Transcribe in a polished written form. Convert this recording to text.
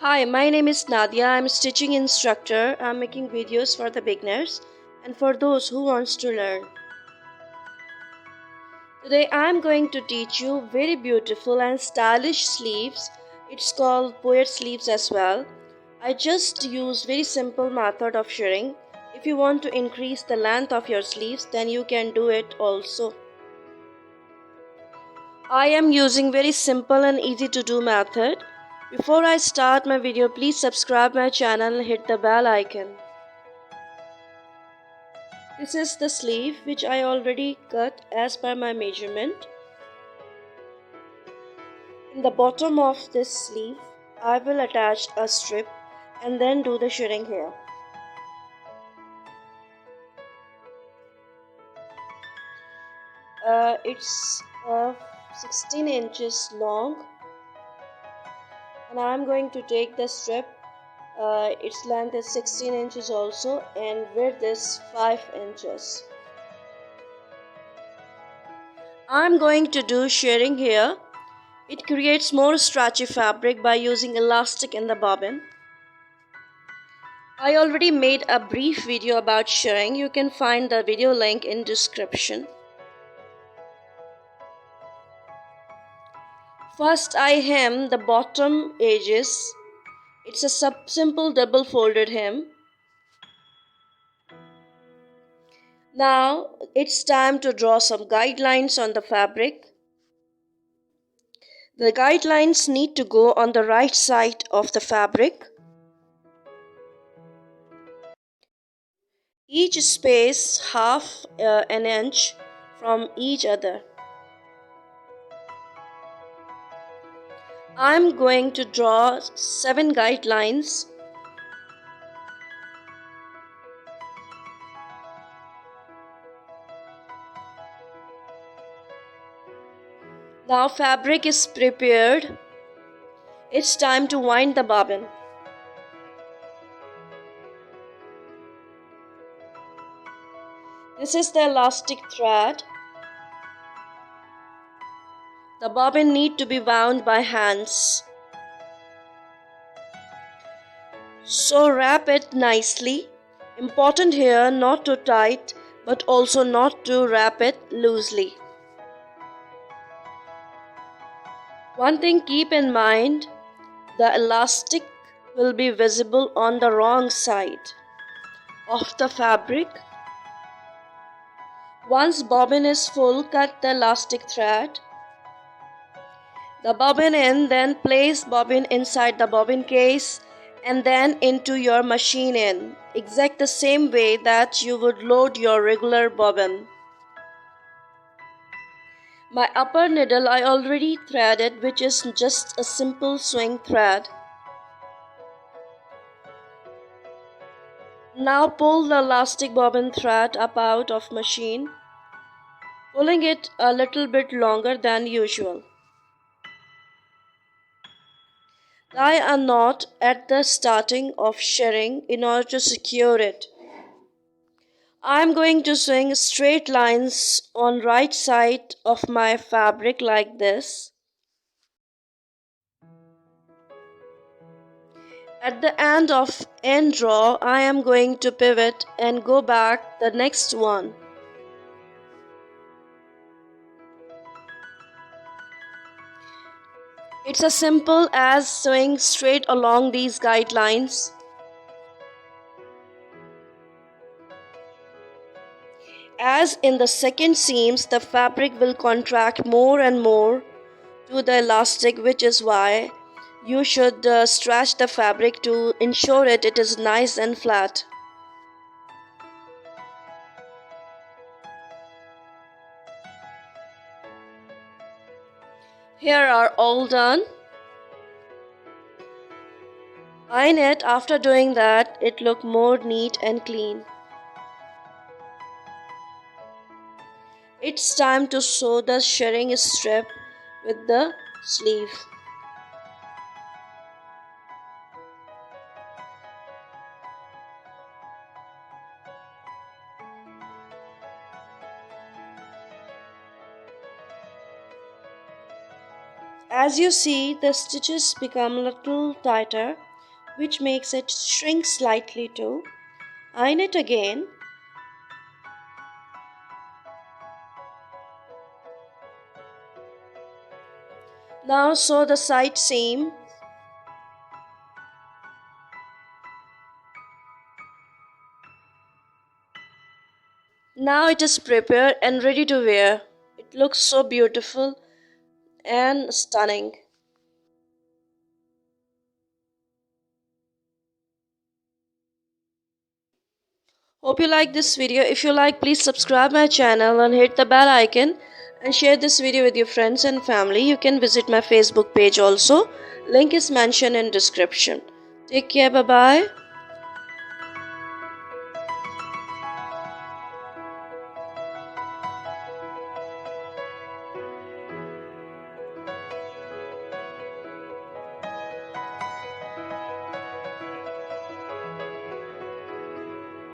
Hi, my name is Nadia. I'm a stitching instructor. I'm making videos for the beginners and for those who wants to learn. Today I'm going to teach you very beautiful and stylish sleeves. It's called poet sleeves as well. I just use very simple method of shirring. If you want to increase the length of your sleeves, then you can do it also. I am using very simple and easy to do method. Before I start my video, please subscribe my channel and hit the bell icon. This is the sleeve which I already cut as per my measurement. In the bottom of this sleeve, I will attach a strip and then do the shirring here. It's 16 inches long and I'm going to take the strip. Its length is 16 inches also and width is 5 inches. I'm going to do shirring here. It creates more stretchy fabric by using elastic in the bobbin. I already made a brief video about shirring. You can find the video link in description. First I hem the bottom edges. It's a simple double folded hem. Now it's time to draw some guidelines on the fabric. The guidelines need to go on the right side of the fabric. Each space half an inch from each other. I'm going to draw 7 guidelines. Now fabric is prepared. It's time to wind the bobbin. This is the elastic thread. The bobbin need to be wound by hands. So wrap it nicely. Important here not too tight but also not to wrap it loosely. One thing keep in mind, the elastic will be visible on the wrong side of the fabric. Once bobbin is full, cut the elastic thread. The bobbin in, then place bobbin inside the bobbin case and then into your machine in, exact the same way that you would load your regular bobbin. My upper needle I already threaded, which is just a simple swing thread. Now pull the elastic bobbin thread up out of machine, pulling it a little bit longer than usual. Tie a knot at the starting of shirring in order to secure it. I am going to swing straight lines on right side of my fabric like this. At the end of end row, I am going to pivot and go back the next one. It's as simple as sewing straight along these guidelines. As in the second seams, the fabric will contract more and more to the elastic, which is why you should stretch the fabric to ensure it is nice and flat. Here are all done. Iron it. After doing that, it look more neat and clean. It's time to sew the shirring strip with the sleeve. As you see, the stitches become a little tighter. which makes it shrink slightly too. Iron it again. Now sew the side seam. Now it is prepared and ready to wear. It looks so beautiful and stunning. Hope you like this video. If you like, please subscribe my channel and hit the bell icon and share this video with your friends and family. You can visit my Facebook page also. Link is mentioned in description. Take care. Bye bye.